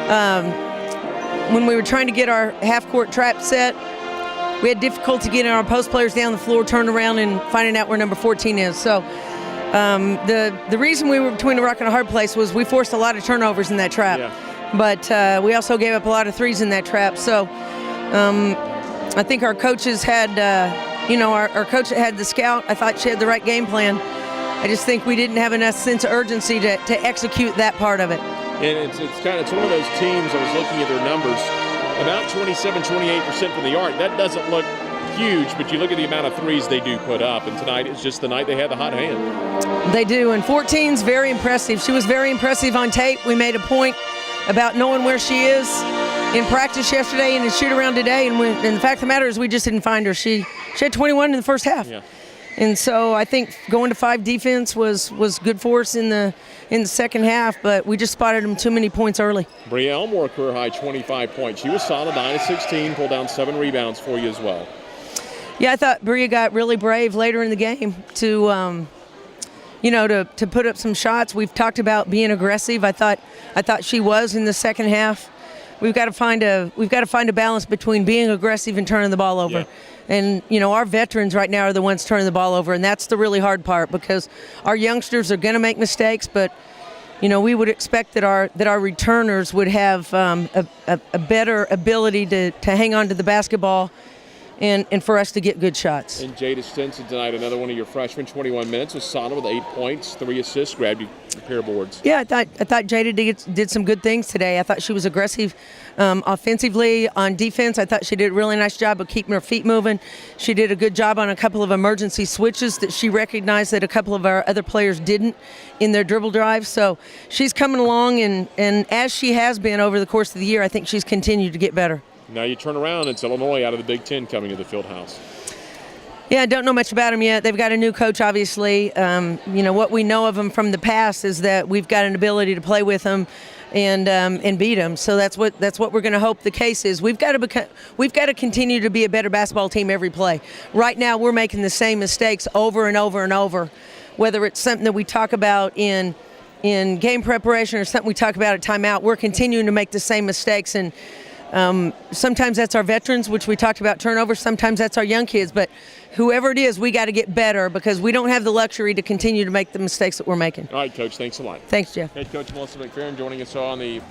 when we were trying to get our half-court trap set, we had difficulty getting our post players down the floor, turning around, and finding out where number 14 is. So the reason we were between a rock and a hard place was we forced a lot of turnovers in that trap. Yeah. But we also gave up a lot of threes in that trap. So I think our coaches had, our coach that had the scout, I thought she had the right game plan. I just think we didn't have enough sense of urgency to execute that part of it. And it's one of those teams, I was looking at their numbers, about 27-28% from the arc. That doesn't look huge, but you look at the amount of threes they do put up, and tonight is just the night they had the hot hand. They do, and 14's very impressive. She was very impressive on tape. We made a point about knowing where she is in practice yesterday and in shoot-around today, and the fact of the matter is we just didn't find her. She had 21 in the first half. Yeah. And so I think going to 5 defense was good for us in the second half, but we just spotted them too many points early. Bria Elmore, career high 25 points. She was solid, 9 of 16, pulled down 7 rebounds for you as well. Yeah, I thought Bria got really brave later in the game to put up some shots. We've talked about being aggressive. I thought she was in the second half. We've got to find a balance between being aggressive and turning the ball over. Yeah. And our veterans right now are the ones turning the ball over, and that's the really hard part because our youngsters are going to make mistakes, but we would expect that our returners would have a better ability to hang on to the basketball and for us to get good shots. And Jada Stinson tonight, another one of your freshmen, 21 minutes, was solid with 8 points, 3 assists, grabbed you a pair of boards. Yeah, I thought Jada did some good things today. I thought she was aggressive offensively. On defense, I thought she did a really nice job of keeping her feet moving. She did a good job on a couple of emergency switches that she recognized that a couple of our other players didn't in their dribble drives. So she's coming along, and as she has been over the course of the year, I think she's continued to get better. Now you turn around, it's Illinois out of the Big Ten coming to the Fieldhouse. Yeah, I don't know much about them yet. They've got a new coach, obviously. What we know of them from the past is that we've got an ability to play with them and beat them. So that's what we're going to hope the case is. We've got to continue to be a better basketball team every play. Right now, we're making the same mistakes over and over and over, whether it's something that we talk about in game preparation or something we talk about at timeout. We're continuing to make the same mistakes, and sometimes that's our veterans, which we talked about turnovers. Sometimes that's our young kids. But whoever it is, we got to get better because we don't have the luxury to continue to make the mistakes that we're making. All right, Coach. Thanks a lot. Thanks, Jeff. Head Coach Melissa McFerrin joining us on the